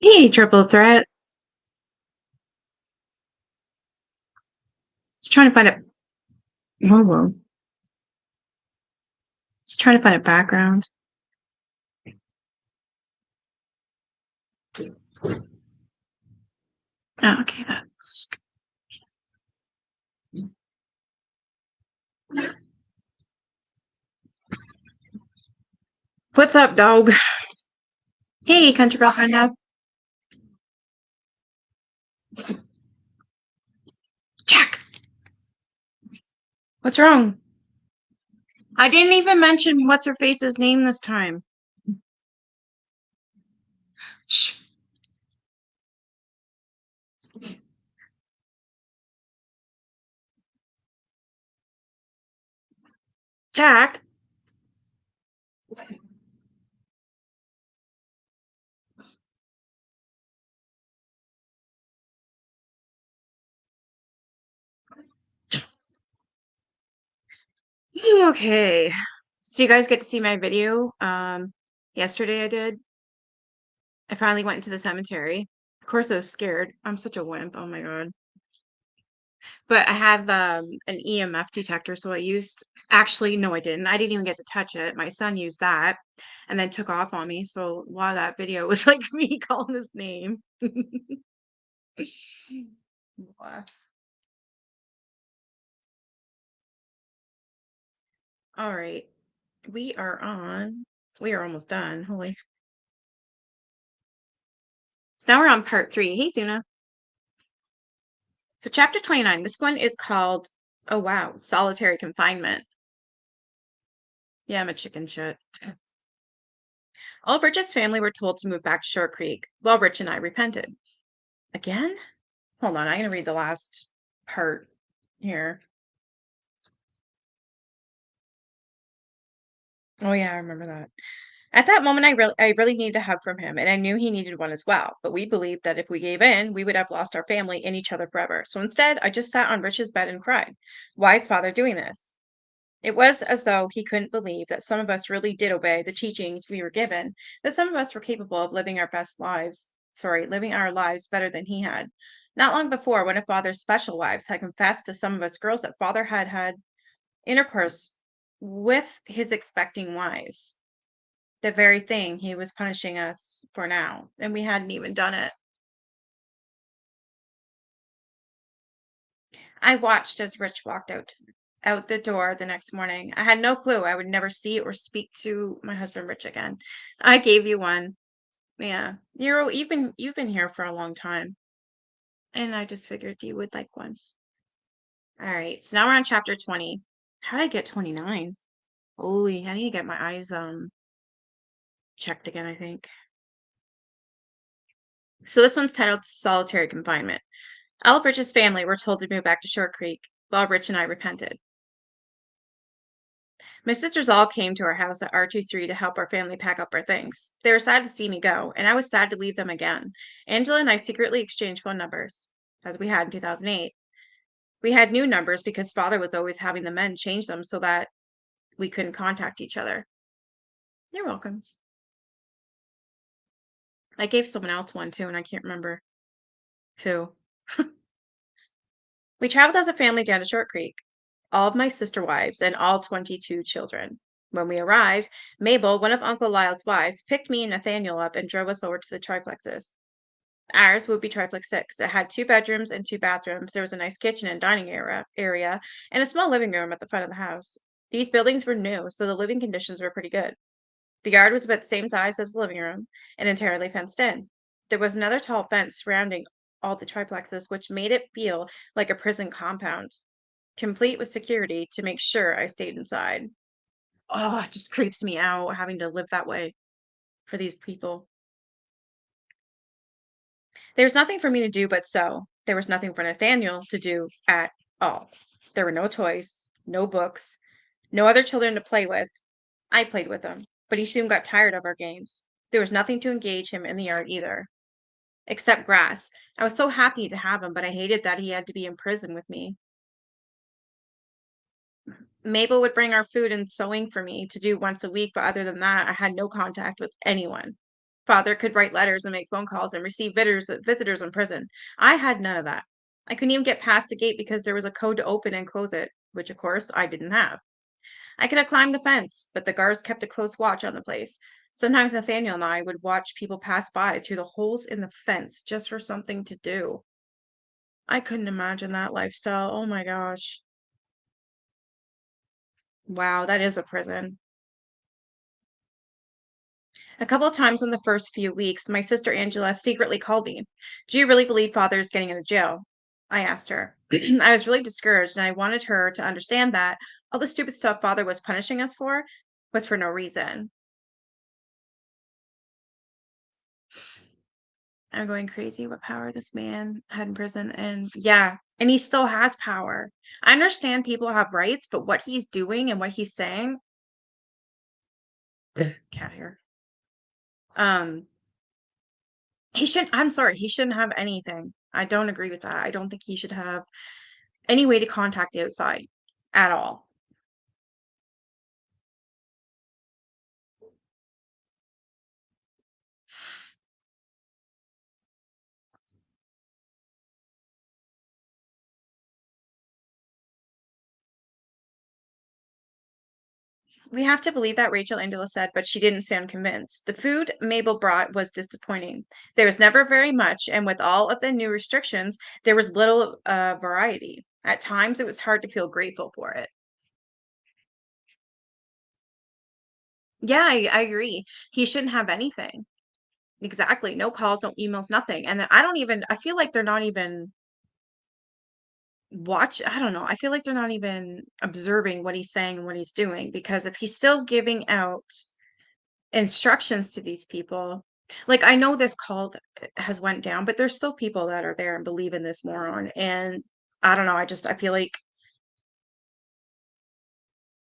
Hey, triple threat. Just trying to find a hold on. Just trying to find a background. Oh, okay, that's what's up, dog? Hey, country girlfriend. Jack, what's wrong? I didn't even mention what's her face's name this time. Shh, Jack. Okay. So you guys get to see my video. Yesterday I did. I finally went into the cemetery. Of course, I was scared. I'm such a wimp. Oh my God. But I have an EMF detector, so I used actually, no, I didn't. I didn't even get to touch it. My son used that and then took off on me. So a lot of that video was like me calling his name. Blah. All right. We are on. We are almost done. Holy. So now we're on part 3. Hey, Zuna. So chapter 29. This one is called, oh wow, solitary confinement. Yeah, I'm a chicken shit. All of Rich's family were told to move back to Short Creek, while Rich and I repented. Again? Hold on, I'm gonna read the last part here. Oh yeah, I remember that. At that moment, I really needed a hug from him, and I knew he needed one as well. But we believed that if we gave in, we would have lost our family and each other forever. So instead, I just sat on Rich's bed and cried. Why is father doing this? It was as though he couldn't believe that some of us really did obey the teachings we were given, that some of us were capable of living our best lives, living our lives better than he had. Not long before, one of father's special wives had confessed to some of us girls that father had had intercourse with his expecting wives, the very thing he was punishing us for now, and we hadn't even done it. I watched as Rich walked out the door the next morning. I had no clue I would never see or speak to my husband Rich again. I gave you one. Yeah. You've been here for a long time. And I just figured you would like one. All right. So now we're on chapter 20. How did I get 29? Holy, I need to get my eyes checked again, I think. So this one's titled Solitary Confinement. All of Rich's family were told to move back to Short Creek, while Rich and I repented. My sisters all came to our house at R23 to help our family pack up our things. They were sad to see me go, and I was sad to leave them again. Angela and I secretly exchanged phone numbers, as we had in 2008. We had new numbers because father was always having the men change them so that we couldn't contact each other. You're welcome. I gave someone else one too, and I can't remember who. We traveled as a family down to Short Creek, all of my sister wives and all 22 children. When we arrived, Mabel, one of Uncle Lyle's wives, picked me and Nathaniel up and drove us over to the triplexes. Ours would be triplex 6. It had 2 bedrooms and 2 bathrooms. There was a nice kitchen and dining area and a small living room at the front of the house. These buildings were new, so the living conditions were pretty good. The yard was about the same size as the living room and entirely fenced in. There was another tall fence surrounding all the triplexes, which made it feel like a prison compound, complete with security to make sure I stayed inside. Oh, it just creeps me out having to live that way for these people. There was nothing for me to do but sew. There was nothing for Nathaniel to do at all. There were no toys, no books, no other children to play with. I played with him, but he soon got tired of our games. There was nothing to engage him in the yard either, except grass. I was so happy to have him, but I hated that he had to be in prison with me. Mabel would bring our food and sewing for me to do once a week, but other than that, I had no contact with anyone. Father could write letters and make phone calls and receive visitors in prison. I had none of that. I couldn't even get past the gate because there was a code to open and close it, which of course I didn't have. I could have climbed the fence, but the guards kept a close watch on the place. Sometimes Nathaniel and I would watch people pass by through the holes in the fence just for something to do. I couldn't imagine that lifestyle. Oh my gosh. Wow, that is a prison. A couple of times in the first few weeks, my sister Angela secretly called me. Do you really believe father is getting into jail? I asked her. I was really discouraged, and I wanted her to understand that all the stupid stuff father was punishing us for was for no reason. I'm going crazy what power this man had in prison. And yeah, and he still has power. I understand people have rights, but what he's doing and what he's saying, cat here. Um, he shouldn't, I'm sorry, he shouldn't have anything. I don't agree with that. I don't think he should have any way to contact the outside at all. We have to believe that Rachel Angela said, but she didn't sound convinced. The food Mabel brought was disappointing. There was never very much, and with all of the new restrictions, there was little variety. At times, it was hard to feel grateful for it. Yeah, I agree. He shouldn't have anything. Exactly. No calls, no emails, nothing. And then I feel like they're not even I don't know. I feel like they're not even observing what he's saying and what he's doing because if he's still giving out instructions to these people, like I know this cult has went down, but there's still people that are there and believe in this moron. And I don't know. I feel like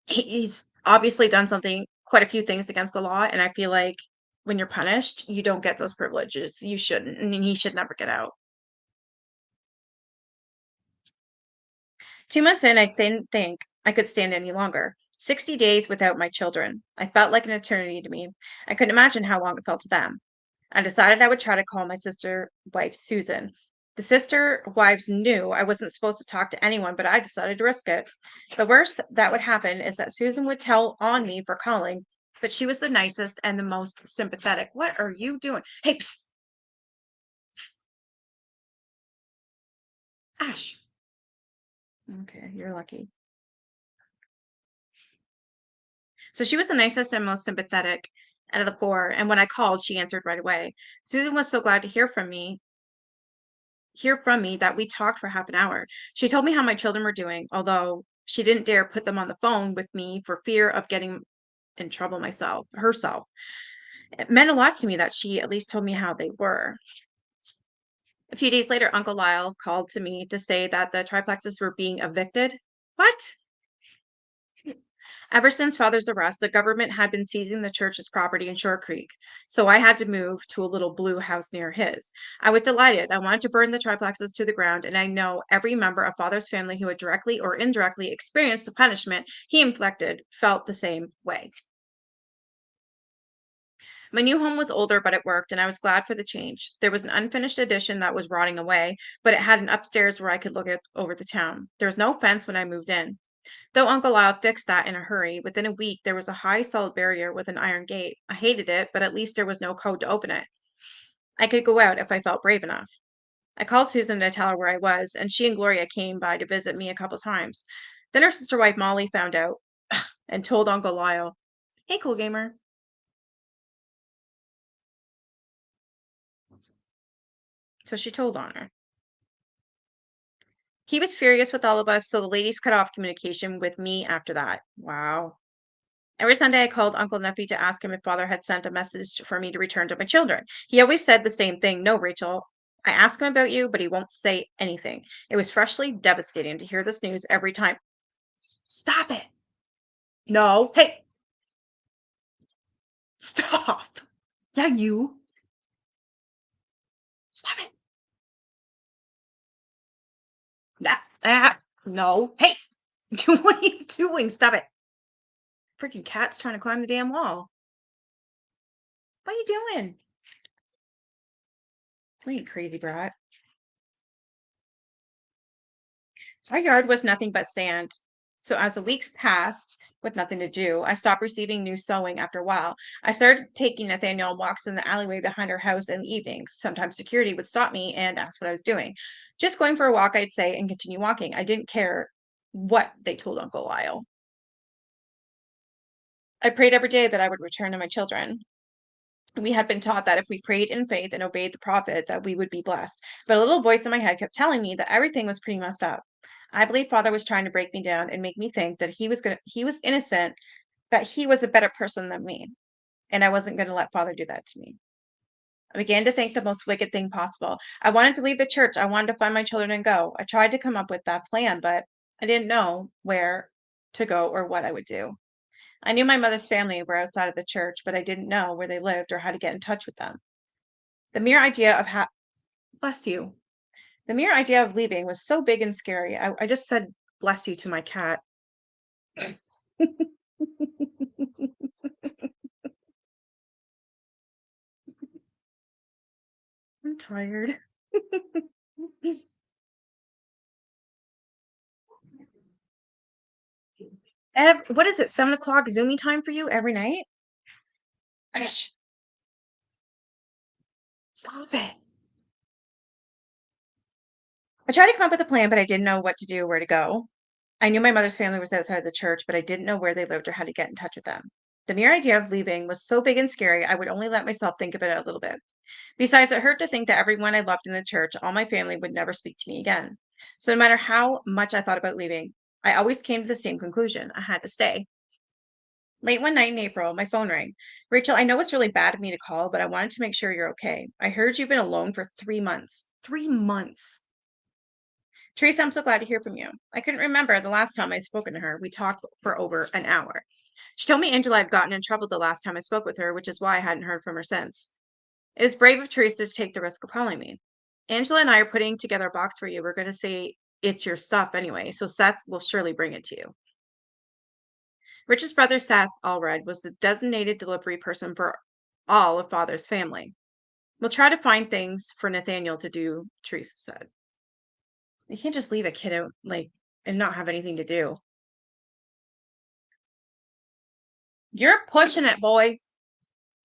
he's obviously done something, quite a few things against the law. And I feel like when you're punished, you don't get those privileges. You shouldn't, and he should never get out. 2 months in, I didn't think I could stand any longer. 60 days without my children. I felt like an eternity to me. I couldn't imagine how long it felt to them. I decided I would try to call my sister wife, Susan. The sister wives knew I wasn't supposed to talk to anyone, but I decided to risk it. The worst that would happen is that Susan would tell on me for calling, but she was the nicest and the most sympathetic. What are you doing? Hey, psst, Ash. Okay, you're lucky. So she was the nicest and most sympathetic out of the 4, and when I called, she answered right away. Susan was so glad to hear from me that we talked for half an hour. She told me how my children were doing, although she didn't dare put them on the phone with me for fear of getting in trouble herself. It meant a lot to me that she at least told me how they were. A few days later, Uncle Lyle called to me to say that the triplexes were being evicted. What? Ever since Father's arrest, the government had been seizing the church's property in Short Creek, so I had to move to a little blue house near his. I was delighted. I wanted to burn the triplexes to the ground, and I know every member of Father's family who had directly or indirectly experienced the punishment he inflicted felt the same way. My new home was older, but it worked, and I was glad for the change. There was an unfinished addition that was rotting away, but it had an upstairs where I could look over the town. There was no fence when I moved in. Though Uncle Lyle fixed that in a hurry, within a week there was a high solid barrier with an iron gate. I hated it, but at least there was no code to open it. I could go out if I felt brave enough. I called Susan to tell her where I was, and she and Gloria came by to visit me a couple times. Then her sister wife Molly found out and told Uncle Lyle, "Hey, cool gamer." So she told on her. He was furious with all of us, so the ladies cut off communication with me after that. Wow. Every Sunday, I called Uncle Neffy to ask him if father had sent a message for me to return to my children. He always said the same thing. No, Rachel, I ask him about you, but he won't say anything. It was freshly devastating to hear this news every time. Stop it. No. Hey, stop. Yeah, you. Stop it. No. Hey, what are you doing? Stop it. Freaking cat's trying to climb the damn wall. What are you doing? You crazy brat. Our yard was nothing but sand. So as the weeks passed with nothing to do, I stopped receiving new sewing after a while. I started taking Nathaniel on walks in the alleyway behind our house in the evenings. Sometimes security would stop me and ask what I was doing. Just going for a walk, I'd say, and continue walking. I didn't care what they told Uncle Lyle. I prayed every day that I would return to my children. We had been taught that if we prayed in faith and obeyed the prophet, that we would be blessed. But a little voice in my head kept telling me that everything was pretty messed up. I believe Father was trying to break me down and make me think that he was innocent, that he was a better person than me, and I wasn't going to let Father do that to me. I began to think the most wicked thing possible. I wanted to leave the church. I wanted to find my children and go. I tried to come up with that plan, but I didn't know where to go or what I would do. I knew my mother's family were outside of the church, but I didn't know where they lived or how to get in touch with them. The mere idea of bless you. The mere idea of leaving was so big and scary. I just said bless you to my cat. I'm tired. What is it? 7 o'clock Zoomy time for you every night? Gosh, stop it. I tried to come up with a plan, but I didn't know what to do, where to go. I knew my mother's family was outside of the church, but I didn't know where they lived or how to get in touch with them. The mere idea of leaving was so big and scary, I would only let myself think of it a little bit. Besides, it hurt to think that everyone I loved in the church, all my family, would never speak to me again. So, no matter how much I thought about leaving, I always came to the same conclusion: I had to stay. Late one night in April, my phone rang. Rachel, I know it's really bad of me to call, but I wanted to make sure you're okay. I heard you've been alone for 3 months. 3 months. Teresa, I'm so glad to hear from you. I couldn't remember the last time I'd spoken to her. We talked for over an hour. She told me Angela had gotten in trouble the last time I spoke with her, which is why I hadn't heard from her since. It was brave of Teresa to take the risk of calling me. Angela and I are putting together a box for you. We're going to say it's your stuff anyway, so Seth will surely bring it to you. Rich's brother, Seth Allred, was the designated delivery person for all of Father's family. We'll try to find things for Nathaniel to do, Teresa said. You can't just leave a kid out, like, and not have anything to do. You're pushing it, boy.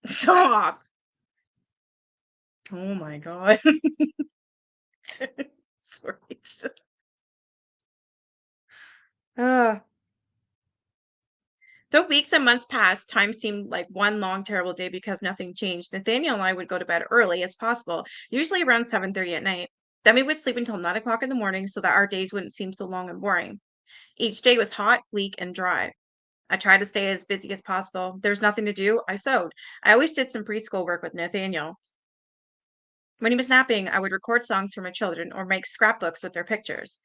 Stop. Oh my God. Sorry. Uh, Though weeks and months passed, time seemed like one long, terrible day because nothing changed. Nathaniel and I would go to bed early as possible, usually around 7:30 at night. Then we would sleep until 9 o'clock in the morning so that our days wouldn't seem so long and boring. Each day was hot, bleak, and dry. I tried to stay as busy as possible. There was nothing to do. I sewed. I always did some preschool work with Nathaniel. When he was napping, I would record songs for my children or make scrapbooks with their pictures.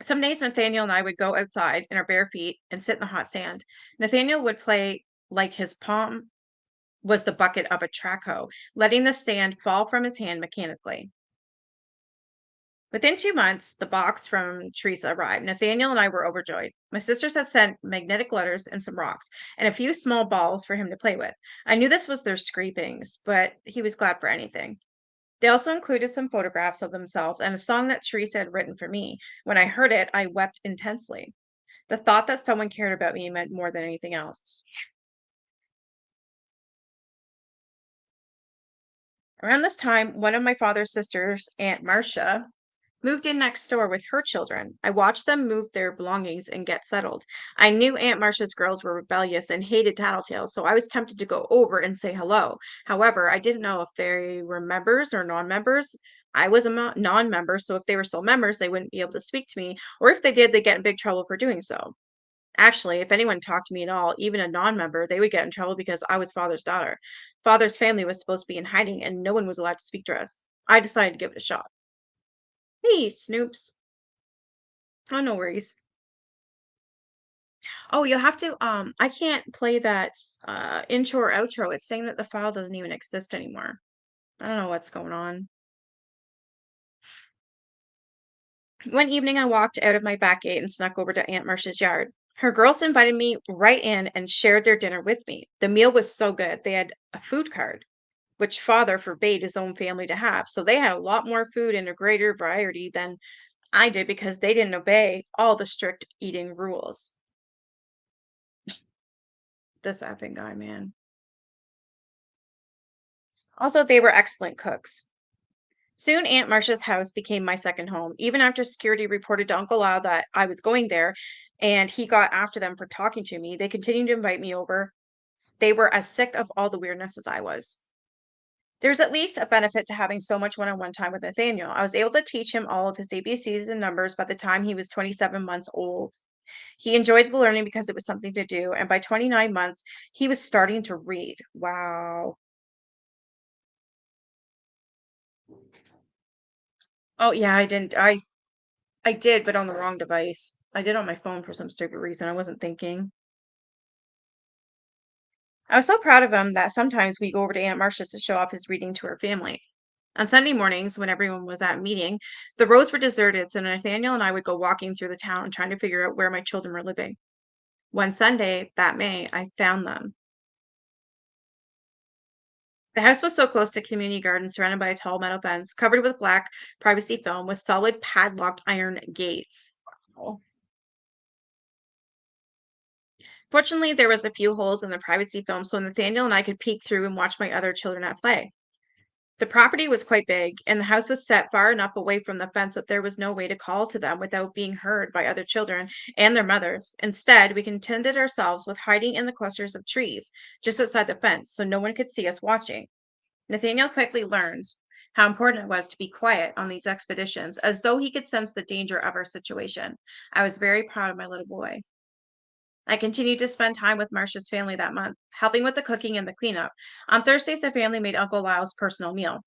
Some days, Nathaniel and I would go outside in our bare feet and sit in the hot sand. Nathaniel would play like his palm was the bucket of a track hoe, letting the sand fall from his hand mechanically. Within 2 months, the box from Teresa arrived. Nathaniel and I were overjoyed. My sisters had sent magnetic letters and some rocks and a few small balls for him to play with. I knew this was their scrapings, but he was glad for anything. They also included some photographs of themselves and a song that Teresa had written for me. When I heard it, I wept intensely. The thought that someone cared about me meant more than anything else. Around this time, one of my father's sisters, Aunt Marcia, moved in next door with her children. I watched them move their belongings and get settled. I knew Aunt Marcia's girls were rebellious and hated tattletales, so I was tempted to go over and say hello. However, I didn't know if they were members or non-members. I was a non-member, so if they were still members, they wouldn't be able to speak to me, or if they did, they'd get in big trouble for doing so. Actually, if anyone talked to me at all, even a non-member, they would get in trouble because I was Father's daughter. Father's family was supposed to be in hiding, and no one was allowed to speak to us. I decided to give it a shot. Hey, Snoops. Oh, no worries. Oh, you'll have to, I can't play that intro or outro. It's saying that the file doesn't even exist anymore. I don't know what's going on. One evening, I walked out of my back gate and snuck over to Aunt Marcia's yard. Her girls invited me right in and shared their dinner with me. The meal was so good. They had a food card. which father forbade his own family to have. So they had a lot more food and a greater variety than I did because they didn't obey all the strict eating rules. This effing guy, man. Also, they were excellent cooks. Soon, Aunt Marcia's house became my second home. Even after security reported to Uncle Al that I was going there and he got after them for talking to me, they continued to invite me over. They were as sick of all the weirdness as I was. There's at least a benefit to having so much one on one time with Nathaniel. I was able to teach him all of his ABCs and numbers by the time he was 27 months old. He enjoyed the learning because it was something to do. And by 29 months, he was starting to read. Wow. Oh, yeah, I didn't. I did, but on the wrong device. I did on my phone for some stupid reason. I wasn't thinking. I was so proud of him that sometimes we go over to Aunt Marcia's to show off his reading to her family. On Sunday mornings, when everyone was at meeting, the roads were deserted, so Nathaniel and I would go walking through the town trying to figure out where my children were living. One Sunday that May, I found them. The house was so close to community garden, surrounded by a tall metal fence, covered with black privacy film with solid padlocked iron gates. Wow. Fortunately, there was a few holes in the privacy film so Nathaniel and I could peek through and watch my other children at play. The property was quite big, and the house was set far enough away from the fence that there was no way to call to them without being heard by other children and their mothers. Instead, we contented ourselves with hiding in the clusters of trees just outside the fence so no one could see us watching. Nathaniel quickly learned how important it was to be quiet on these expeditions, as though he could sense the danger of our situation. I was very proud of my little boy. I continued to spend time with Marcia's family that month, helping with the cooking and the cleanup. On Thursdays, the family made Uncle Lyle's personal meal.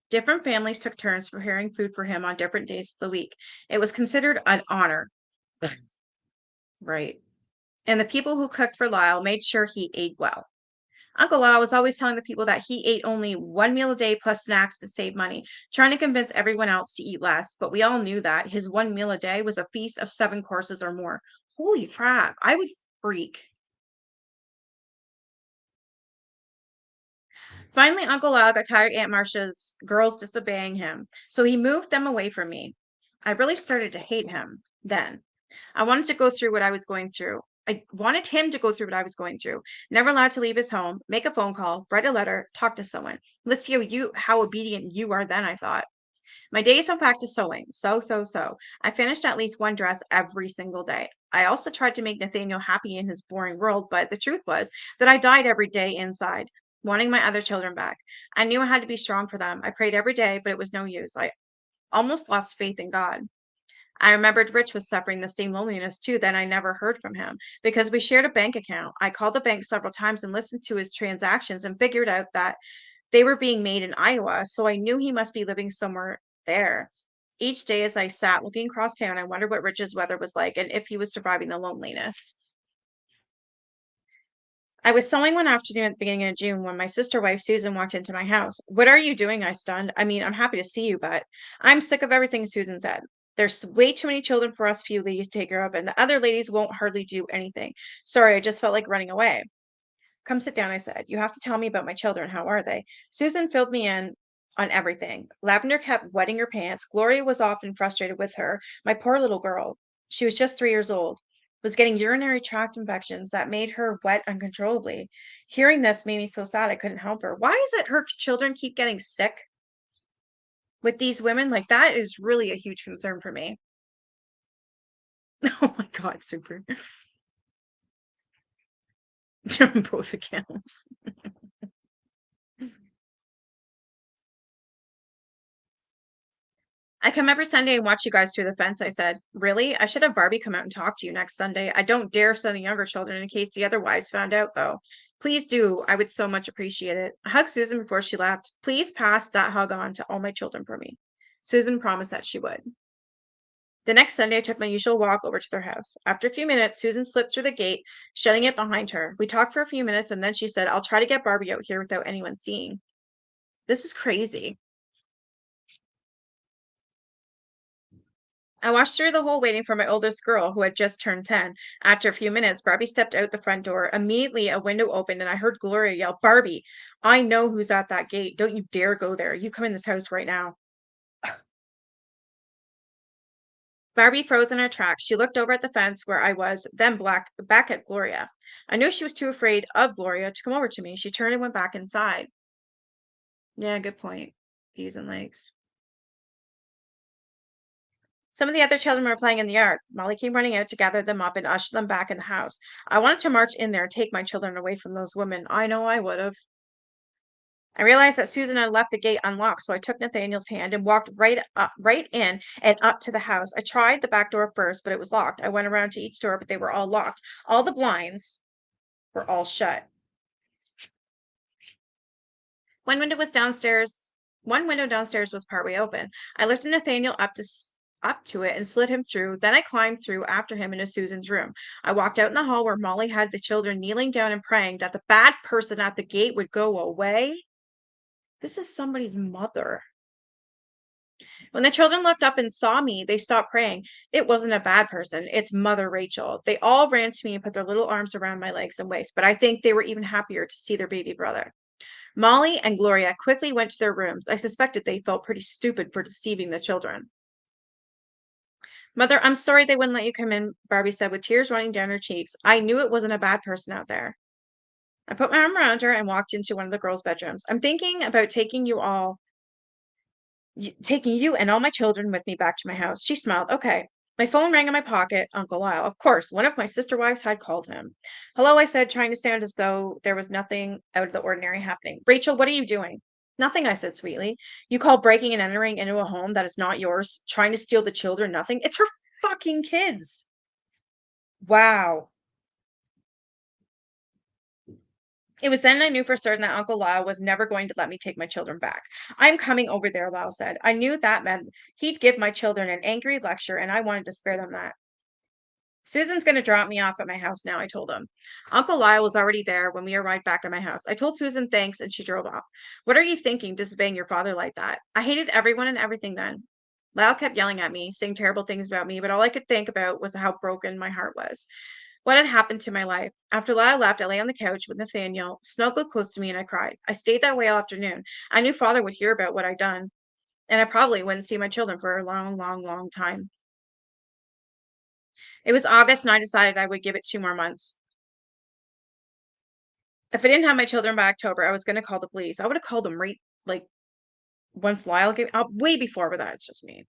Different families took turns preparing food for him on different days of the week. It was considered an honor, right? And the people who cooked for Lyle made sure he ate well. Uncle Lyle was always telling the people that he ate only one meal a day plus snacks to save money, trying to convince everyone else to eat less. But we all knew that his one meal a day was a feast of 7 courses or more. Holy crap. I would freak. Finally, Uncle Lyle got tired of Aunt Marcia's girls disobeying him, so he moved them away from me. I really started to hate him then. I wanted to go through what I was going through. I wanted him to go through what I was going through. Never allowed to leave his home, make a phone call, write a letter, talk to someone. Let's see how obedient you are then, I thought. My days went back to sewing. So. I finished at least one dress every single day. I also tried to make Nathaniel happy in his boring world, but the truth was that I died every day inside, wanting my other children back. I knew I had to be strong for them. I prayed every day, but it was no use. I almost lost faith in God. I remembered Rich was suffering the same loneliness too, then I never heard from him because we shared a bank account. I called the bank several times and listened to his transactions and figured out that they were being made in Iowa, so I knew he must be living somewhere there. Each day as I sat looking across town, I wondered what Rich's weather was like and if he was surviving the loneliness. I was sewing one afternoon at the beginning of June when my sister wife Susan walked into my house. What are you doing? I stunned. I mean, I'm happy to see you, but I'm sick of everything Susan said. There's way too many children for us few ladies to take care of, and the other ladies won't hardly do anything. Sorry, I just felt like running away. Come sit down, I said. You have to tell me about my children. How are they? Susan filled me in on everything. Lavender kept wetting her pants. Gloria was often frustrated with her. My poor little girl. She was just 3 years old. Was getting urinary tract infections that made her wet uncontrollably. Hearing this made me so sad I couldn't help her. Why is it her children keep getting sick with these women? Like that is really a huge concern for me. Oh my God, super. On both accounts. I come every Sunday and watch you guys through the fence, I said. Really? I should have Barbie come out and talk to you next Sunday. I don't dare send the younger children in case the other wives found out, though. Please do. I would so much appreciate it. I hugged Susan before she left. Please pass that hug on to all my children for me. Susan promised that she would. The next Sunday, I took my usual walk over to their house. After a few minutes, Susan slipped through the gate, shutting it behind her. We talked for a few minutes, and then she said, I'll try to get Barbie out here without anyone seeing. This is crazy. I watched through the whole waiting for my oldest girl, who had just turned 10. After a few minutes, Barbie stepped out the front door. Immediately, a window opened, and I heard Gloria yell, "Barbie, I know who's at that gate. Don't you dare go there. You come in this house right now." Barbie froze in her tracks. She looked over at the fence where I was, then back at Gloria. I knew she was too afraid of Gloria to come over to me. She turned and went back inside. Yeah, good point. Peas and legs. Some of the other children were playing in the yard. Molly came running out to gather them up and usher them back in the house. I wanted to march in there and take my children away from those women. I know I would have. I realized that Susan had left the gate unlocked, so I took Nathaniel's hand and walked right in and up to the house. I tried the back door first, but it was locked. I went around to each door, but they were all locked. All the blinds were all shut. One window was downstairs. One window downstairs was partway open. I lifted Nathaniel up to it and slid him through. Then I climbed through after him into Susan's room. I walked out in the hall where Molly had the children kneeling down and praying that the bad person at the gate would go away. This is somebody's mother. When the children looked up and saw me, they stopped praying. It wasn't a bad person. It's Mother Rachel. They all ran to me and put their little arms around my legs and waist, but I think they were even happier to see their baby brother. Molly and Gloria quickly went to their rooms. I suspected they felt pretty stupid for deceiving the children. Mother, I'm sorry they wouldn't let you come in, Barbie said with tears running down her cheeks. I knew it wasn't a bad person out there. I put my arm around her and walked into one of the girls' bedrooms. I'm thinking about taking you and all my children with me back to my house. She smiled. Okay. My phone rang in my pocket. Uncle Lyle. Of course, one of my sister wives had called him. Hello, I said, trying to sound as though there was nothing out of the ordinary happening. Rachel, what are you doing? Nothing, I said sweetly. You call breaking and entering into a home that is not yours, trying to steal the children, nothing? It's her fucking kids. Wow. It was then I knew for certain that Uncle Lyle was never going to let me take my children back. I'm coming over there, Lyle said. I knew that meant he'd give my children an angry lecture, and I wanted to spare them that. Susan's going to drop me off at my house now, I told him. Uncle Lyle was already there when we arrived back at my house. I told Susan thanks, and she drove off. What are you thinking, disobeying your father like that? I hated everyone and everything then. Lyle kept yelling at me, saying terrible things about me, but all I could think about was how broken my heart was. What had happened to my life? After Lyle left, I lay on the couch with Nathaniel, snuggled close to me, and I cried. I stayed that way all afternoon. I knew father would hear about what I'd done, and I probably wouldn't see my children for a long, long, long time. It was August, and I decided I would give it 2 more months. If I didn't have my children by October, I was going to call the police. I would have called them right, like, once Lyle gave up, way before, but that's just me.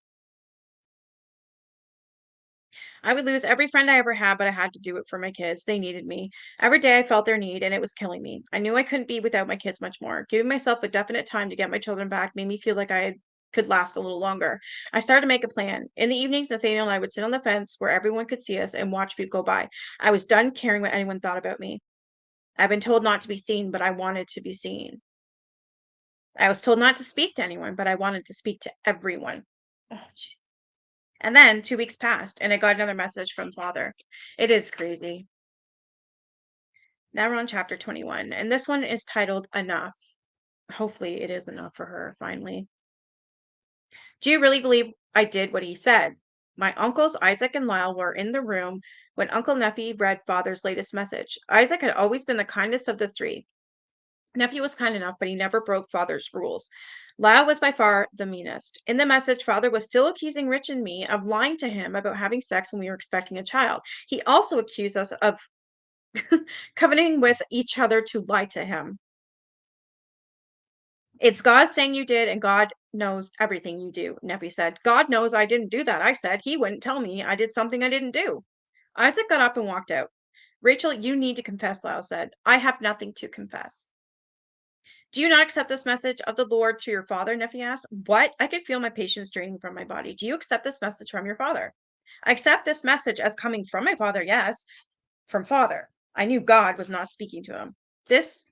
I would lose every friend I ever had, but I had to do it for my kids. They needed me. Every day I felt their need, and it was killing me. I knew I couldn't be without my kids much more. Giving myself a definite time to get my children back made me feel like could last a little longer. I started to make a plan. In the evenings, Nathaniel and I would sit on the fence where everyone could see us and watch people go by. I was done caring what anyone thought about me. I've been told not to be seen, but I wanted to be seen. I was told not to speak to anyone, but I wanted to speak to everyone. Oh, gee. And then 2 weeks passed, and I got another message from father. It is crazy. Now we're on chapter 21, and this one is titled Enough. Hopefully, it is enough for her finally. Do you really believe I did what he said? My uncles Isaac and Lyle were in the room when Uncle Nephi read father's latest message. Isaac had always been the kindest of the three. Nephew was kind enough, but he never broke father's rules. Lyle was by far the meanest. In the message, father was still accusing Rich and me of lying to him about having sex when we were expecting a child. He also accused us of covenanting with each other to lie to him. It's God saying you did, and God knows everything you do, Nephi said. God knows I didn't do that, I said. He wouldn't tell me I did something I didn't do. Isaac got up and walked out. Rachel, you need to confess, Lyle said. I have nothing to confess. Do you not accept this message of the Lord through your father? Nephi asked. What? I could feel my patience draining from my body. Do you accept this message from your father? I accept this message as coming from my father, yes, from father. I knew God was not speaking to him. This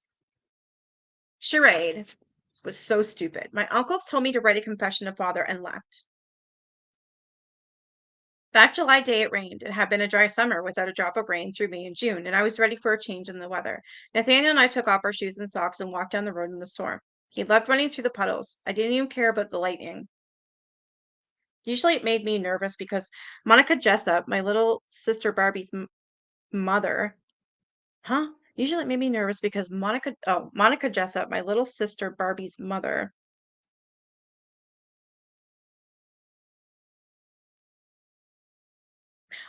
charade was so stupid. My uncles told me to write a confession to father and left. That July day it rained. It had been a dry summer without a drop of rain through May and June, and I was ready for a change in the weather. Nathaniel and I took off our shoes and socks and walked down the road in the storm. He loved running through the puddles. I didn't even care about the lightning. Usually it made me nervous because Monica Jessup, my little sister Barbie's mother, huh? Usually it made me nervous because Monica Jessup, my little sister Barbie's mother.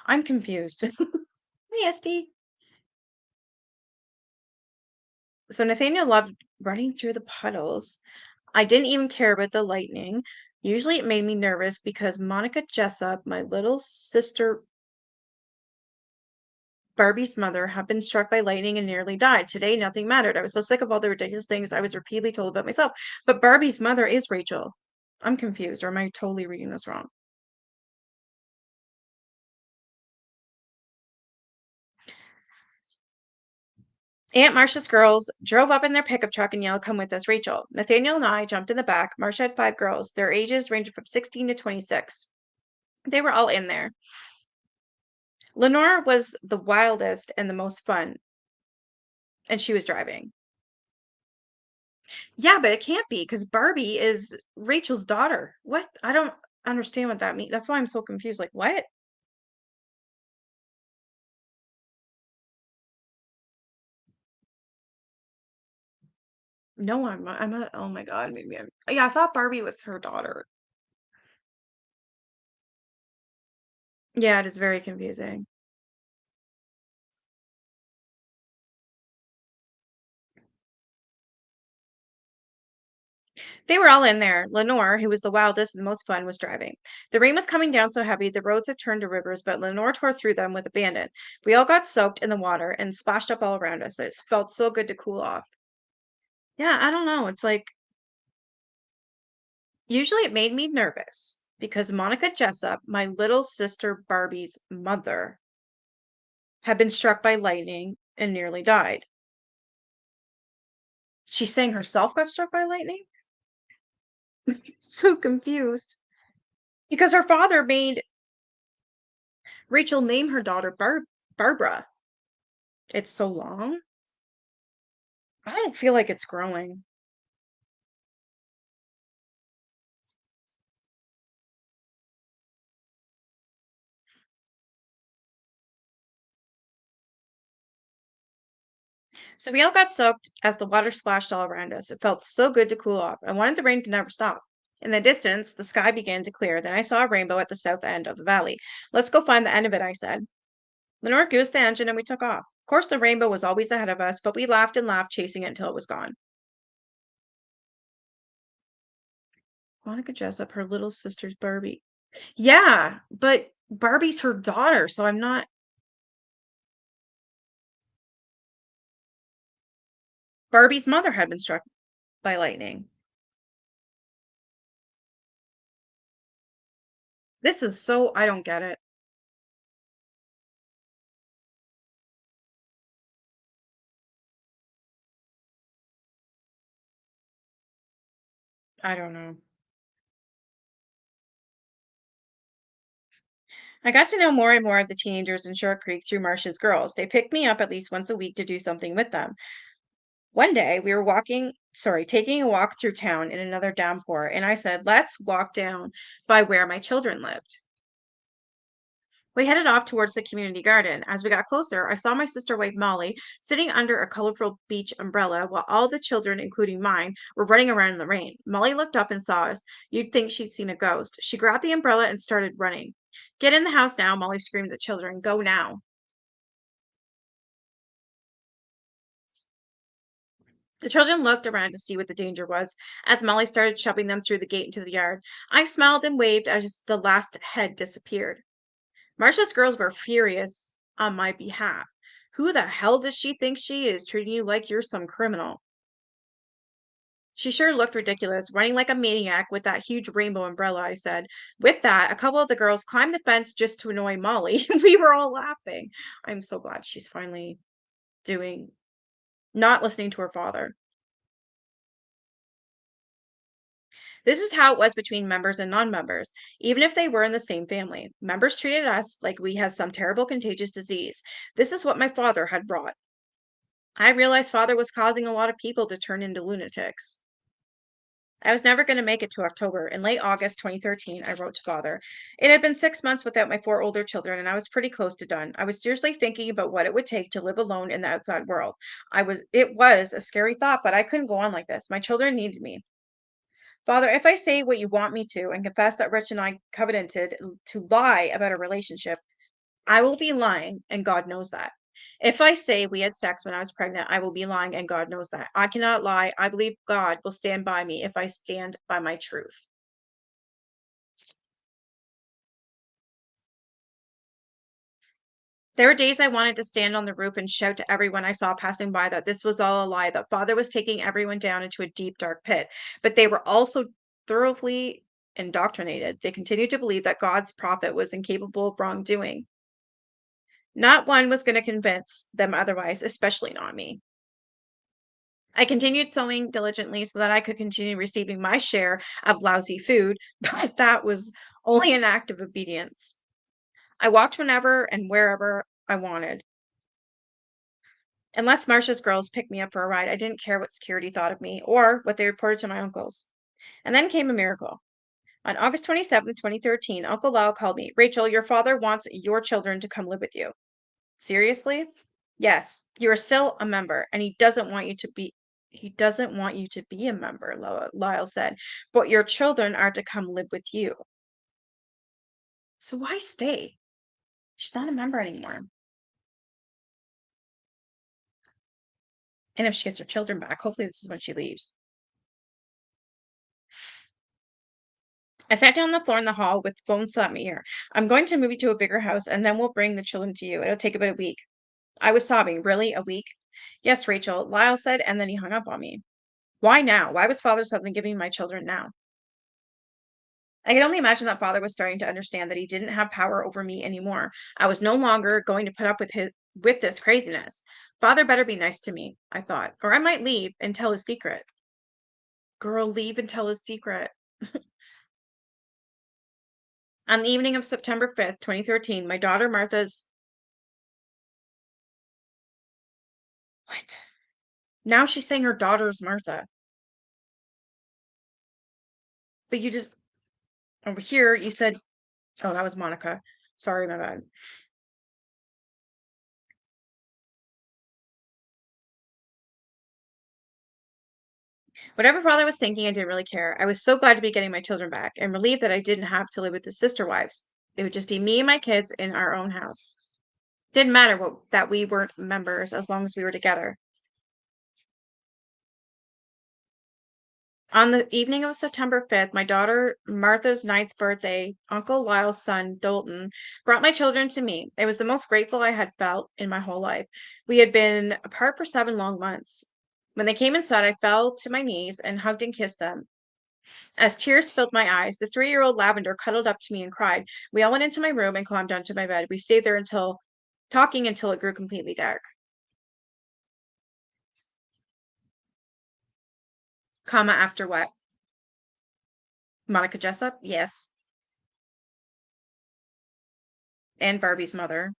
I'm confused. Hey, Esty. So Nathaniel loved running through the puddles. I didn't even care about the lightning. Usually it made me nervous because Monica Jessup, my little sister Barbie's mother, had been struck by lightning and nearly died. Today, nothing mattered. I was so sick of all the ridiculous things I was repeatedly told about myself. But Barbie's mother is Rachel. I'm confused, or am I totally reading this wrong? Aunt Marcia's girls drove up in their pickup truck and yelled, "Come with us, Rachel." Nathaniel and I jumped in the back. Marcia had five girls. Their ages ranged from 16 to 26. They were all in there. Lenore was the wildest and the most fun, and she was driving. Yeah, but it can't be because Barbie is Rachel's daughter. What? I don't understand what that means. That's why I'm so confused. Like, what? No, oh my God, maybe yeah, I thought Barbie was her daughter. Yeah, it is very confusing. They were all in there. Lenore, who was the wildest and most fun, was driving. The rain was coming down so heavy the roads had turned to rivers, but Lenore tore through them with abandon. We all got soaked in the water and splashed up all around us. It felt so good to cool off. Yeah, I don't know. It's like usually it made me nervous because Monica Jessup, my little sister Barbie's mother, had been struck by lightning and nearly died. She's saying herself got struck by lightning? So confused. Because her father made Rachel name her daughter Barbara. It's so long. I don't feel like it's growing. So we all got soaked as the water splashed all around us. It felt so good to cool off. I wanted the rain to never stop. In the distance, the sky began to clear. Then I saw a rainbow at the south end of the valley. "Let's go find the end of it," I said. Lenore goosed the engine and we took off. Of course, the rainbow was always ahead of us, but we laughed and laughed, chasing it until it was gone. Monica Jessup, her little sister's Barbie. Yeah, but Barbie's her daughter, so I'm not. Barbie's mother had been struck by lightning. This is so, I don't get it. I don't know. I got to know more and more of the teenagers in Short Creek through Marcia's girls. They picked me up at least once a week to do something with them. One day we were taking a walk through town in another downpour, and I said, "Let's walk down by where my children lived." We headed off towards the community garden. As we got closer, I saw my sister wife Molly sitting under a colorful beach umbrella while all the children, including mine, were running around in the rain. Molly looked up and saw us. You'd think she'd seen a ghost. She grabbed the umbrella and started running. "Get in the house now," Molly screamed at the children. "Go now." The children looked around to see what the danger was as Molly started shoving them through the gate into the yard. I smiled and waved as the last head disappeared. Marcia's girls were furious on my behalf. "Who the hell does she think she is, treating you like you're some criminal?" "She sure looked ridiculous, running like a maniac with that huge rainbow umbrella," I said. With that, a couple of the girls climbed the fence just to annoy Molly. We were all laughing. I'm so glad she's finally doing not listening to her father. This is how it was between members and non-members, even if they were in the same family. Members treated us like we had some terrible contagious disease. This is what my father had brought. I realized father was causing a lot of people to turn into lunatics. I was never going to make it to October. In late August 2013, I wrote to Father. It had been 6 months without my four older children, and I was pretty close to done. I was seriously thinking about what it would take to live alone in the outside world. It was a scary thought, but I couldn't go on like this. My children needed me. Father, if I say what you want me to and confess that Rich and I covenanted to lie about a relationship, I will be lying, and God knows that. If I say we had sex when I was pregnant, I will be lying, and God knows that. I cannot lie. I believe God will stand by me if I stand by my truth. There were days I wanted to stand on the roof and shout to everyone I saw passing by that this was all a lie, that Father was taking everyone down into a deep, dark pit. But they were also thoroughly indoctrinated. They continued to believe that God's prophet was incapable of wrongdoing. Not one was going to convince them otherwise, especially not me. I continued sewing diligently so that I could continue receiving my share of lousy food, but that was only an act of obedience. I walked whenever and wherever I wanted. Unless Marcia's girls picked me up for a ride, I didn't care what security thought of me or what they reported to my uncles. And then came a miracle. On August 27th, 2013, Uncle Lyle called me. Rachel, your father wants your children to come live with you. Seriously? Yes, you are still a member, and he doesn't want you to be a member, Lyle said, but your children are to come live with you. So why stay? She's not a member anymore. And if she gets her children back, hopefully this is when she leaves. I sat down on the floor in the hall with the phone still at my ear. I'm going to move you to a bigger house, and then we'll bring the children to you. It'll take about a week. I was sobbing. Really? A week? Yes, Rachel, Lyle said, and then he hung up on me. Why now? Why was father suddenly giving my children now? I can only imagine that father was starting to understand that he didn't have power over me anymore. I was no longer going to put up with this craziness. Father better be nice to me, I thought, or I might leave and tell his secret. Girl, leave and tell his secret. On the evening of September 5th, 2013, my daughter Martha's what? Now she's saying her daughter's Martha. But you just over here you said, oh, that was Monica. Sorry, my bad. Whatever father was thinking, I didn't really care. I was so glad to be getting my children back and relieved that I didn't have to live with his sister wives. It would just be me and my kids in our own house. Didn't matter that we weren't members as long as we were together. On the evening of September 5th, my daughter Martha's ninth birthday, Uncle Lyle's son, Dalton, brought my children to me. It was the most grateful I had felt in my whole life. We had been apart for 7 long months. When they came inside, I fell to my knees and hugged and kissed them. As tears filled my eyes, the 3-year-old Lavender cuddled up to me and cried. We all went into my room and climbed onto my bed. We stayed there until talking until it grew completely dark. Comma after what? Monica Jessup? Yes. And Barbie's mother.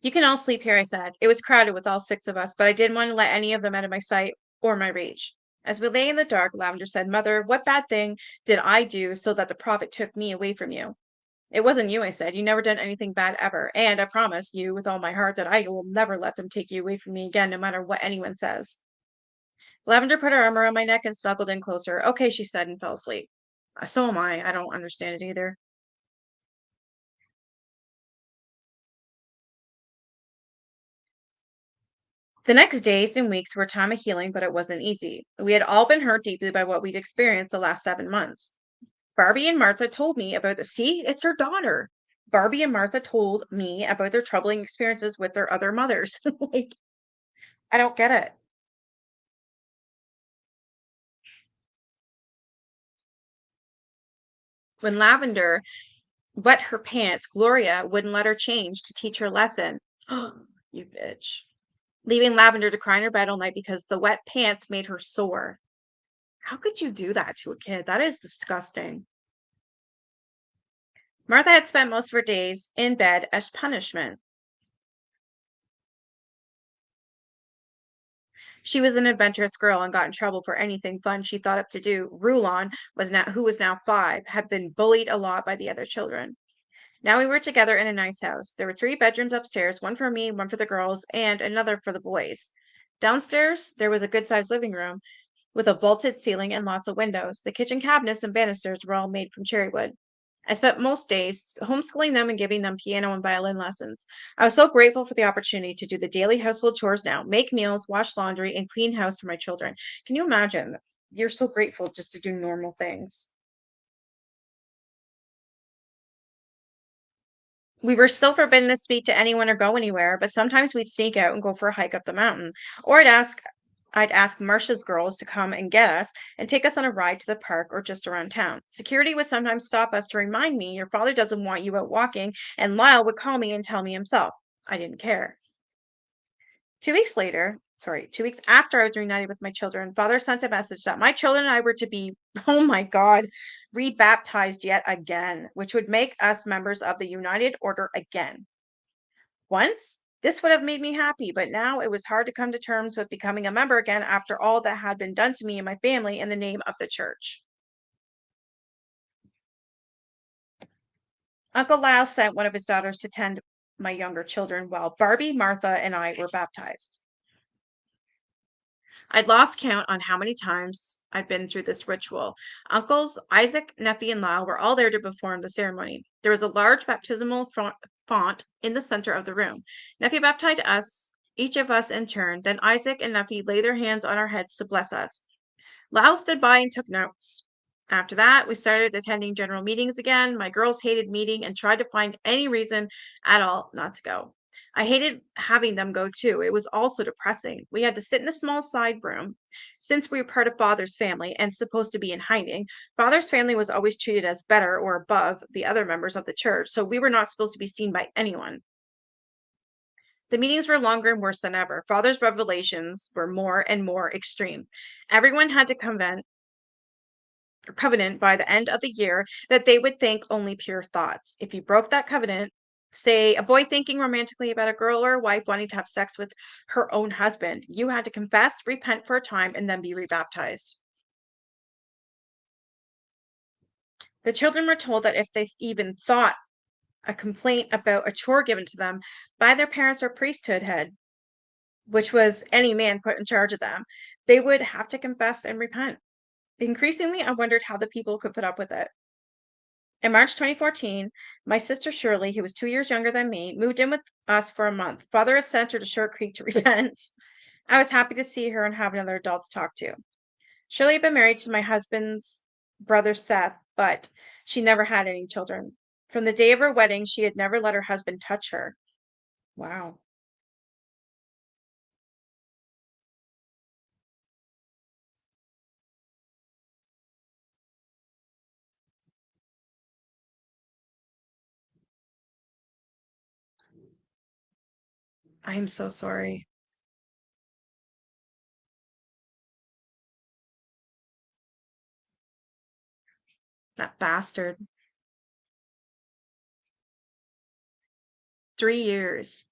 You can all sleep here, I said. It was crowded with all 6 of us, but I didn't want to let any of them out of my sight or my reach. As we lay in the dark, Lavender said, Mother, what bad thing did I do so that the prophet took me away from you? It wasn't you, I said. You never done anything bad ever. And I promise you with all my heart that I will never let them take you away from me again, no matter what anyone says. Lavender put her arm around my neck and snuggled in closer. Okay, she said and fell asleep. So am I. I don't understand it either. The next days and weeks were a time of healing, but it wasn't easy. We had all been hurt deeply by what we'd experienced the last 7 months. Barbie and Martha told me about the see, it's her daughter. Barbie and Martha told me about their troubling experiences with their other mothers. Like, I don't get it. When Lavender wet her pants, Gloria wouldn't let her change to teach her lesson. You bitch. Leaving Lavender to cry in her bed all night because the wet pants made her sore. How could you do that to a kid? That is disgusting. Martha had spent most of her days in bed as punishment. She was an adventurous girl and got in trouble for anything fun she thought up to do. Rulon who was now 5, had been bullied a lot by the other children. Now we were together in a nice house. There were 3 bedrooms upstairs, one for me, one for the girls, and another for the boys. Downstairs, there was a good-sized living room with a vaulted ceiling and lots of windows. The kitchen cabinets and banisters were all made from cherry wood. I spent most days homeschooling them and giving them piano and violin lessons. I was so grateful for the opportunity to do the daily household chores now, make meals, wash laundry, and clean house for my children. Can you imagine? You're so grateful just to do normal things. We were still forbidden to speak to anyone or go anywhere, but sometimes we'd sneak out and go for a hike up the mountain. Or I'd ask Marcia's girls to come and get us and take us on a ride to the park or just around town. Security would sometimes stop us to remind me your father doesn't want you out walking, and Lyle would call me and tell me himself. I didn't care. 2 weeks after I was reunited with my children, father sent a message that my children and I were to be, oh my God, rebaptized yet again, which would make us members of the United Order again. Once, this would have made me happy, but now it was hard to come to terms with becoming a member again after all that had been done to me and my family in the name of the church. Uncle Lyle sent one of his daughters to tend my younger children while Barbie, Martha, and I were baptized. I'd lost count on how many times I'd been through this ritual. Uncles Isaac, Nephi, and Lyle were all there to perform the ceremony. There was a large baptismal font in the center of the room. Nephi baptized us, each of us in turn. Then Isaac and Nephi laid their hands on our heads to bless us. Lyle stood by and took notes. After that, we started attending general meetings again. My girls hated meeting and tried to find any reason at all not to go. I hated having them go too. It was also depressing. We had to sit in a small side room. Since we were part of Father's family and supposed to be in hiding, Father's family was always treated as better or above the other members of the church, so we were not supposed to be seen by anyone. The meetings were longer and worse than ever. Father's revelations were more and more extreme. Everyone had to covenant by the end of the year that they would think only pure thoughts. If you broke that covenant, say a boy thinking romantically about a girl or a wife wanting to have sex with her own husband, you had to confess, repent for a time, and then be rebaptized. The children were told that if they even thought a complaint about a chore given to them by their parents or priesthood head, which was any man put in charge of them, they would have to confess and repent. Increasingly, I wondered how the people could put up with it. In March 2014, my sister Shirley, who was 2 years younger than me, moved in with us for a month. Father had sent her to Short Creek to repent. I was happy to see her and have another adult to talk to. Shirley had been married to my husband's brother Seth, but she never had any children. From the day of her wedding, she had never let her husband touch her. Wow. I am so sorry. That bastard. 3 years.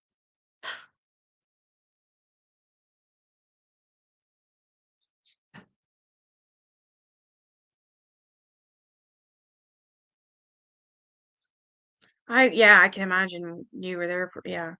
Yeah, I can imagine you were there for, yeah.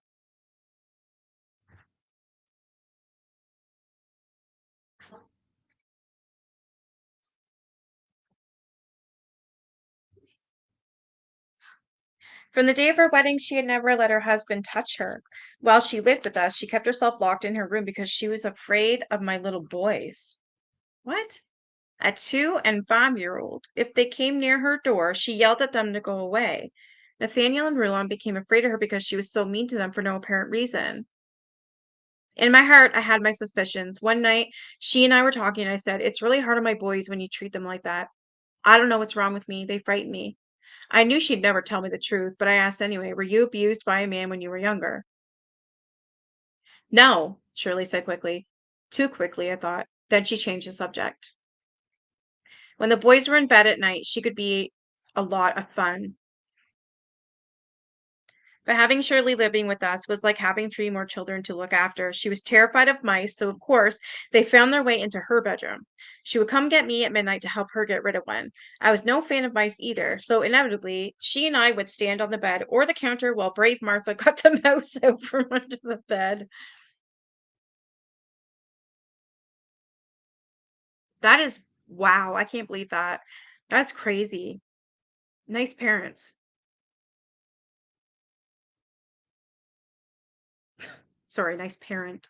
From the day of her wedding, she had never let her husband touch her. While she lived with us, she kept herself locked in her room because she was afraid of my little boys. What? A 2 and 5-year-old. If they came near her door, she yelled at them to go away. Nathaniel and Rulon became afraid of her because she was so mean to them for no apparent reason. In my heart, I had my suspicions. One night, she and I were talking, and I said, "It's really hard on my boys when you treat them like that. I don't know what's wrong with me. They frighten me." I knew she'd never tell me the truth, but I asked anyway, "Were you abused by a man when you were younger?" "No," Shirley said quickly. Too quickly, I thought. Then she changed the subject. When the boys were in bed at night, she could be a lot of fun. But having Shirley living with us was like having three more children to look after. She was terrified of mice, so of course, they found their way into her bedroom. She would come get me at midnight to help her get rid of one. I was no fan of mice either, so inevitably, she and I would stand on the bed or the counter while brave Martha got the mouse out from under the bed. That is wow, I can't believe that. That's crazy. Nice parents. Sorry, nice parent.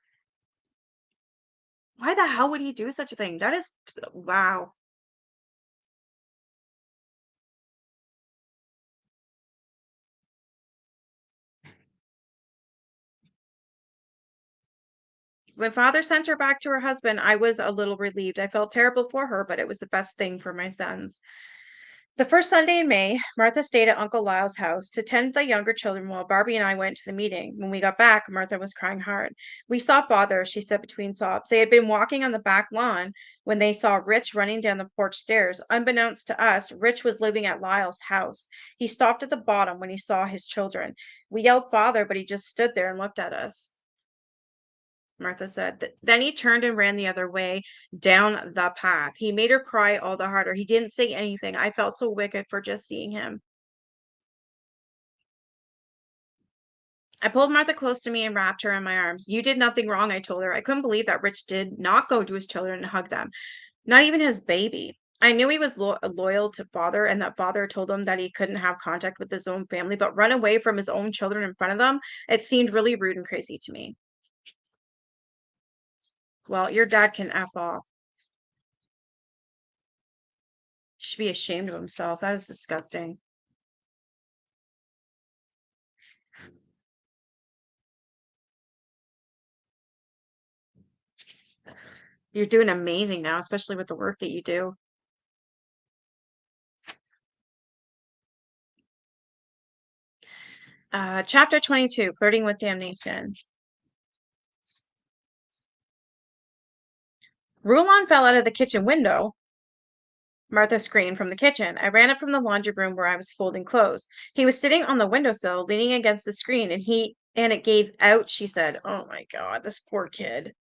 Why the hell would he do such a thing? That is wow. When father sent her back to her husband, I was a little relieved. I felt terrible for her, but it was the best thing for my sons. The first Sunday in May, Martha stayed at Uncle Lyle's house to tend the younger children while Barbie and I went to the meeting. When we got back, Martha was crying hard. We saw father, she said between sobs. They had been walking on the back lawn when they saw Rich running down the porch stairs. Unbeknownst to us, Rich was living at Lyle's house. He stopped at the bottom when he saw his children. We yelled father, but he just stood there and looked at us. Martha said. Then he turned and ran the other way down the path. He made her cry all the harder. He didn't say anything. I felt so wicked for just seeing him. I pulled Martha close to me and wrapped her in my arms. You did nothing wrong, I told her. I couldn't believe that Rich did not go to his children and hug them, not even his baby. I knew he was loyal to father and that father told him that he couldn't have contact with his own family, but run away from his own children in front of them, it seemed really rude and crazy to me. Well, your dad can F off. He should be ashamed of himself. That is disgusting. You're doing amazing now, especially with the work that you do. Chapter 22, Flirting with Damnation. Rulon fell out of the kitchen window. Martha screamed from the kitchen. I ran up from the laundry room where I was folding clothes. He was sitting on the windowsill, leaning against the screen, and it gave out, she said. Oh my God, this poor kid.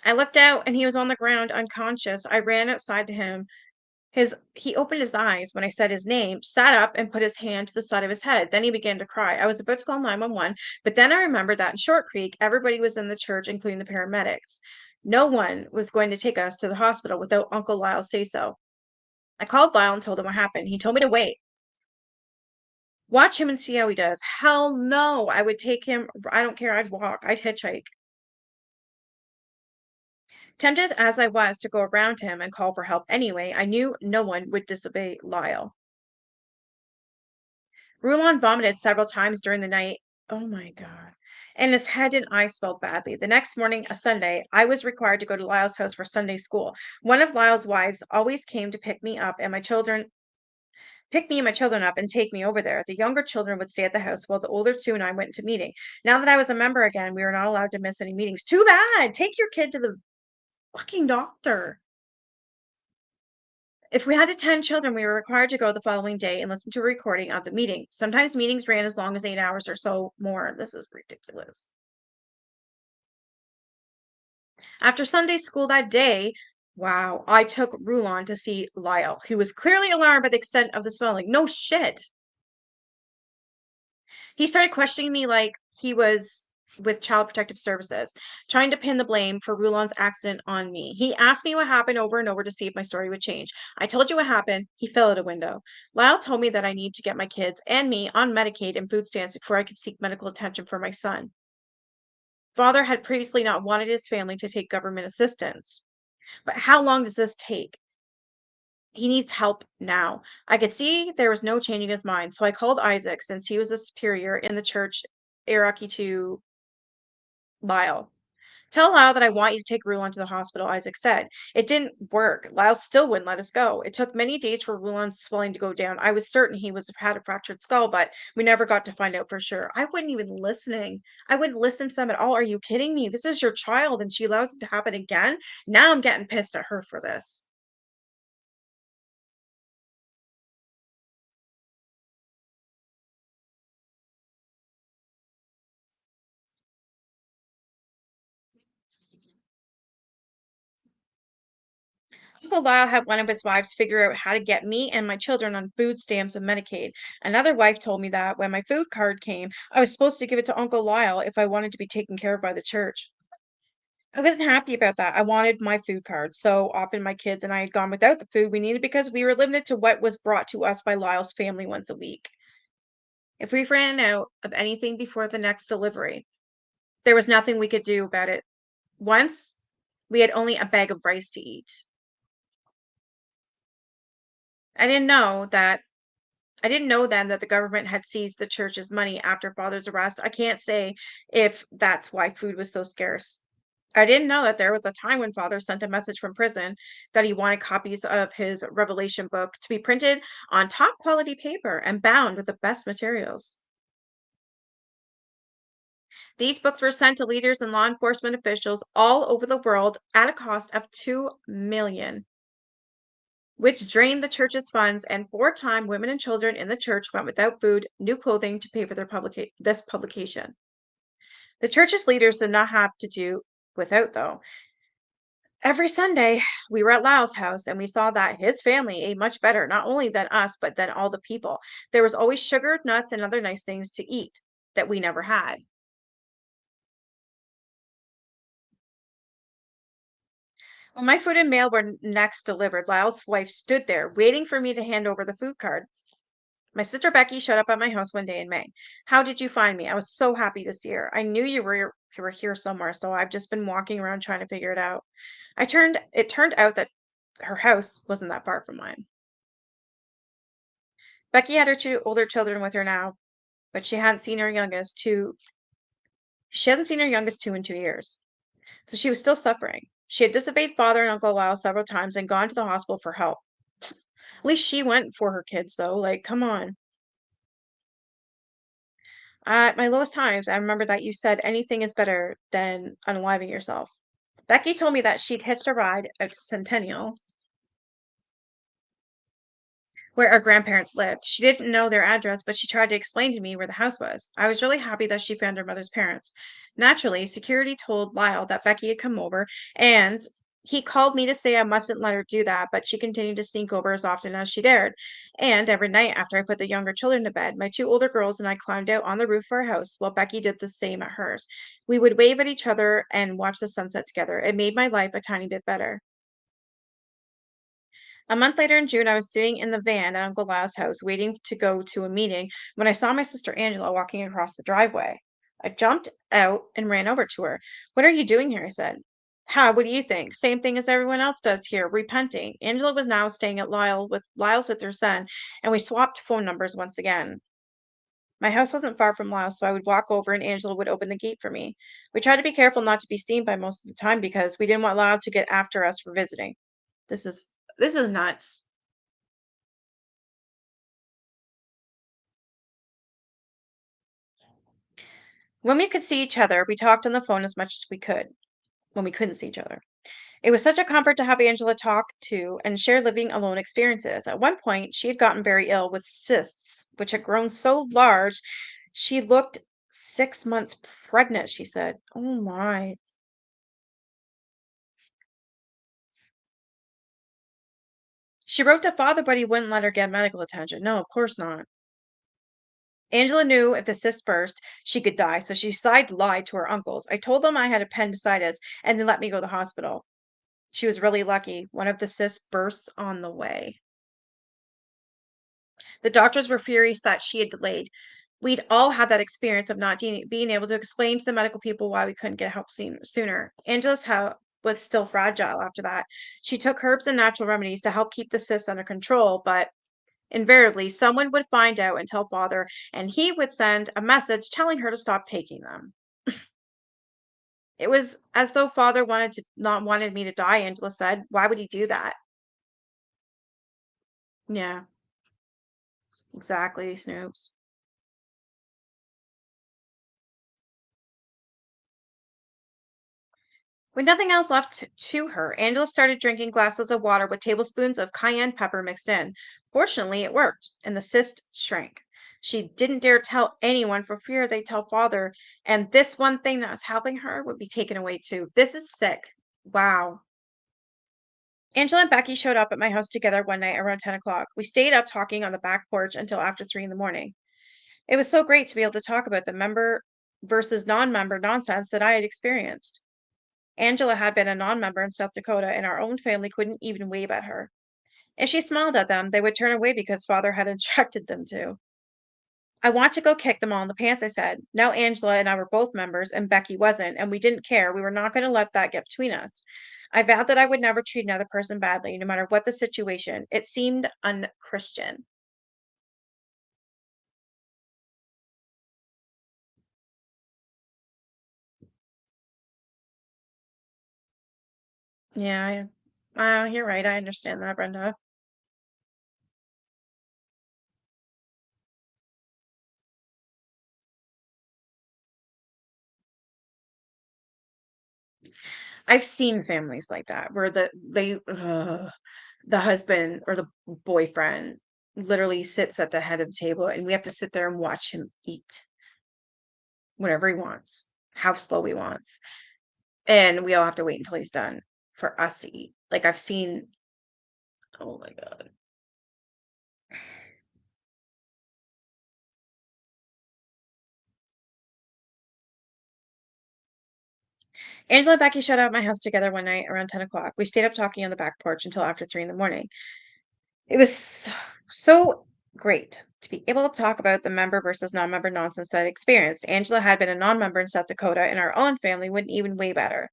I looked out and he was on the ground unconscious. I ran outside to him. He opened his eyes when I said his name, sat up and put his hand to the side of his head. Then he began to cry. I was about to call 911, but then I remembered that in Short Creek, everybody was in the church, including the paramedics. No one was going to take us to the hospital without Uncle Lyle say so. I called Lyle and told him what happened. He told me to wait. Watch him and see how he does. Hell no. I would take him. I don't care. I'd walk. I'd hitchhike. Tempted as I was to go around him and call for help anyway, I knew no one would disobey Lyle. Rulon vomited several times during the night. Oh my God. And his head and eyes swelled badly. The next morning, a Sunday, I was required to go to Lyle's house for Sunday school. One of Lyle's wives always came to pick me and my children up and take me over there. The younger children would stay at the house while the older two and I went to meeting. Now that I was a member again, we were not allowed to miss any meetings. Too bad. Take your kid to the fucking doctor. If we had 10 children, we were required to go the following day and listen to a recording of the meeting. Sometimes meetings ran as long as 8 hours or so more. This is ridiculous. After Sunday school that day, wow, I took Rulon to see Lyle, who was clearly alarmed by the extent of the swelling. No shit. He started questioning me like he was with Child Protective Services, trying to pin the blame for Rulon's accident on me. He asked me what happened over and over to see if my story would change. I told you what happened. He fell out a window. Lyle told me that I need to get my kids and me on Medicaid and food stamps before I could seek medical attention for my son. Father had previously not wanted his family to take government assistance. But how long does this take? He needs help now. I could see there was no changing his mind, so I called Isaac since he was a superior in the church hierarchy to Lyle. Tell Lyle that I want you to take Rulon to the hospital, Isaac said. It didn't work. Lyle still wouldn't let us go. It took many days for Rulon's swelling to go down. I was certain he had a fractured skull, but we never got to find out for sure. I wouldn't even listening. I wouldn't listen to them at all. Are you kidding me? This is your child, and she allows it to happen again. Now I'm getting pissed at her for this. Uncle Lyle had one of his wives figure out how to get me and my children on food stamps and Medicaid. Another wife told me that when my food card came, I was supposed to give it to Uncle Lyle if I wanted to be taken care of by the church. I wasn't happy about that. I wanted my food card. So often my kids and I had gone without the food we needed because we were limited to what was brought to us by Lyle's family once a week. If we ran out of anything before the next delivery, there was nothing we could do about it. Once, we had only a bag of rice to eat. I didn't know that I didn't know then that the government had seized the church's money after Father's arrest. I can't say if that's why food was so scarce. I didn't know that there was a time when Father sent a message from prison that he wanted copies of his Revelation book to be printed on top quality paper and bound with the best materials. These books were sent to leaders and law enforcement officials all over the world at a cost of 2 million, which drained the church's funds, and for a time women and children in the church went without food, new clothing to pay for this publication. The church's leaders did not have to do without though. Every Sunday, we were at Lyle's house and we saw that his family ate much better, not only than us, but than all the people. There was always sugar, nuts, and other nice things to eat that we never had. When my food and mail were next delivered, Lyle's wife stood there waiting for me to hand over the food card. My sister Becky showed up at my house one day in May. How did you find me? I was so happy to see her. I knew you were here somewhere, so I've just been walking around trying to figure it out. It turned out that her house wasn't that far from mine. Becky had her two older children with her now, but she hasn't seen her youngest two in 2 years. So she was still suffering. She had disobeyed father and Uncle Lyle several times and gone to the hospital for help. At least she went for her kids though. Like, come on. At my lowest times, I remember that you said anything is better than unaliving yourself. Becky told me that she'd hitched a ride out to Centennial, where our grandparents lived. She didn't know their address, but she tried to explain to me where the house was. I was really happy that she found her mother's parents. Naturally, security told Lyle that Becky had come over, and he called me to say I mustn't let her do that, but she continued to sneak over as often as she dared. And every night after I put the younger children to bed, my two older girls and I climbed out on the roof of our house while Becky did the same at hers. We would wave at each other and watch the sunset together. It made my life a tiny bit better. A month later in June, I was sitting in the van at Uncle Lyle's house waiting to go to a meeting when I saw my sister Angela walking across the driveway. I jumped out and ran over to her. What are you doing here? I said. How, what do you think? Same thing as everyone else does here, repenting. Angela was now staying at Lyle's with her son, and we swapped phone numbers once again. My house wasn't far from Lyle's, so I would walk over and Angela would open the gate for me. We tried to be careful not to be seen by most of the time because we didn't want Lyle to get after us for visiting. This is this is nuts. When we could see each other, we talked on the phone as much as we could when we couldn't see each other. It was such a comfort to have Angela talk to and share living alone experiences. At one point, she had gotten very ill with cysts, which had grown so large she looked 6 months pregnant, she said. Oh my. She wrote to father, but he wouldn't let her get medical attention. No, of course not. Angela knew if the cyst burst, she could die, so she decided to lie to her uncles. I told them I had appendicitis and they let me go to the hospital. She was really lucky. One of the cysts bursts on the way. The doctors were furious that she had delayed. We'd all had that experience of not being able to explain to the medical people why we couldn't get help sooner. Angela's health was still fragile after that. She took herbs and natural remedies to help keep the cysts under control, but invariably, someone would find out and tell father, and he would send a message telling her to stop taking them. It was as though father wanted to not wanted me to die, Angela said. Why would he do that? Yeah, exactly, Snoops. With nothing else left to her, Angela started drinking glasses of water with tablespoons of cayenne pepper mixed in. Fortunately, it worked, and the cyst shrank. She didn't dare tell anyone for fear they'd tell father, and this one thing that was helping her would be taken away too. This is sick. Wow. Angela and Becky showed up at my house together one night around 10 o'clock. We stayed up talking on the back porch until after 3 in the morning. It was so great to be able to talk about the member versus non-member nonsense that I had experienced. Angela had been a non-member in South Dakota, and our own family couldn't even wave at her. If she smiled at them, they would turn away because father had instructed them to. I want to go kick them all in the pants, I said. Now Angela and I were both members, and Becky wasn't, and we didn't care. We were not going to let that get between us. I vowed that I would never treat another person badly, no matter what the situation. It seemed unchristian. Yeah, you're right. I understand that, Brenda. I've seen families like that where the husband or the boyfriend literally sits at the head of the table, and we have to sit there and watch him eat whatever he wants, how slow he wants, and we all have to wait until he's done for us to eat. Like, I've seen oh my god. Angela and Becky showed up at my house together one night around 10 o'clock. We stayed up talking on the back porch until after 3 in the morning. It was so great to be able to talk about the member versus non-member nonsense that I experienced. Angela had been a non-member in South Dakota, and our own family wouldn't even wave at her.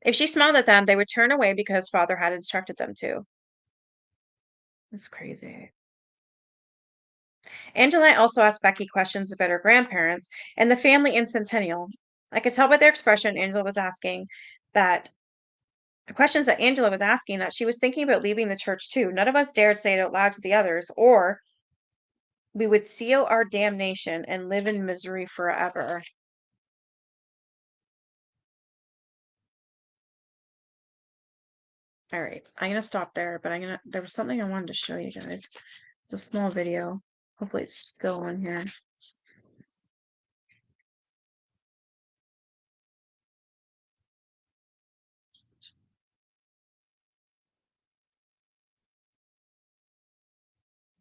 If she smiled at them, they would turn away because father had instructed them to. That's crazy. Angela and I also asked Becky questions about her grandparents and the family in Centennial. I could tell by their expression Angela was asking that the questions that Angela was asking that she was thinking about leaving the church too. None of us dared say it out loud to the others, or we would seal our damnation and live in misery forever. All right, I'm gonna stop there, but there was something I wanted to show you guys. It's a small video. Hopefully it's still on here.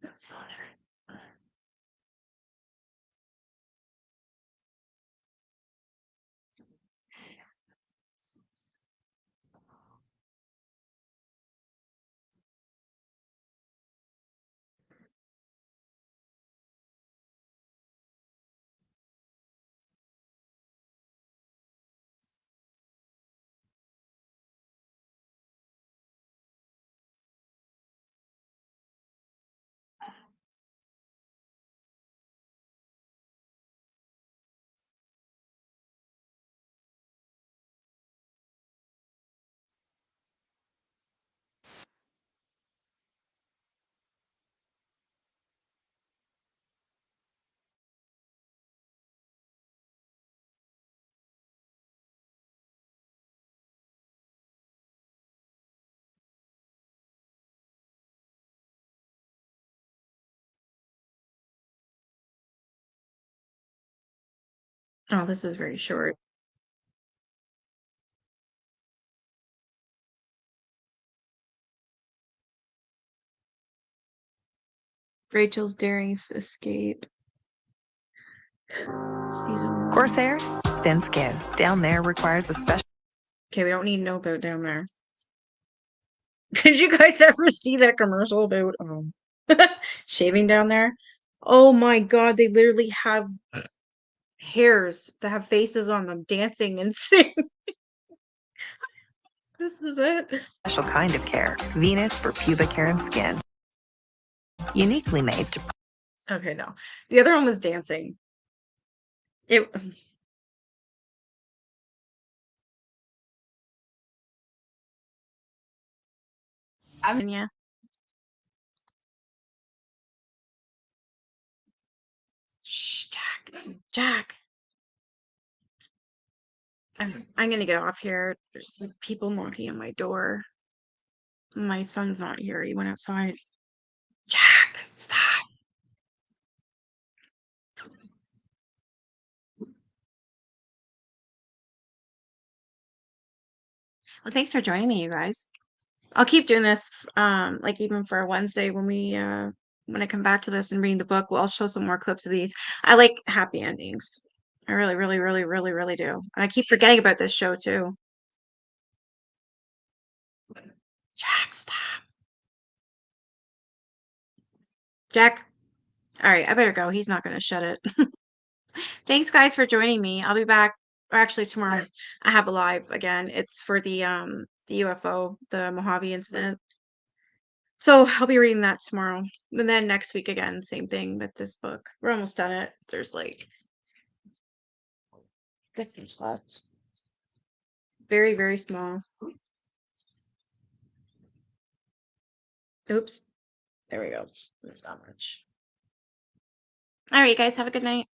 That's not it. Oh, this is very short. Rachel's Daring Escape. Season 1. Corsair, thin skin. Down there requires a special. Okay, we don't need no boat down there. Did you guys ever see that commercial about shaving down there? Oh my god, they literally have hairs that have faces on them dancing and singing. This is it. Special kind of care. Venus for pubic hair and skin. Uniquely made to. Okay, no. The other one was dancing. It yeah. Shh, Jack. Jack. I'm gonna get off here. There's like people knocking on my door. My son's not here. He went outside. Jack, stop. Well, thanks for joining me, you guys. I'll keep doing this, like even for Wednesday when I come back to this and reading the book, I'll show some more clips of these. I like happy endings. I really, really, really, really, really do. And I keep forgetting about this show too. Jack, stop. Jack. All right, I better go. He's not gonna shut it. Thanks guys for joining me. I'll be back, or actually tomorrow I have a live again. It's for the UFO, the Mojave incident. So I'll be reading that tomorrow. And then next week again, same thing with this book. We're almost done it. There's like this much left. Very, very small. Oops. There we go. There's not much. All right, you guys have a good night.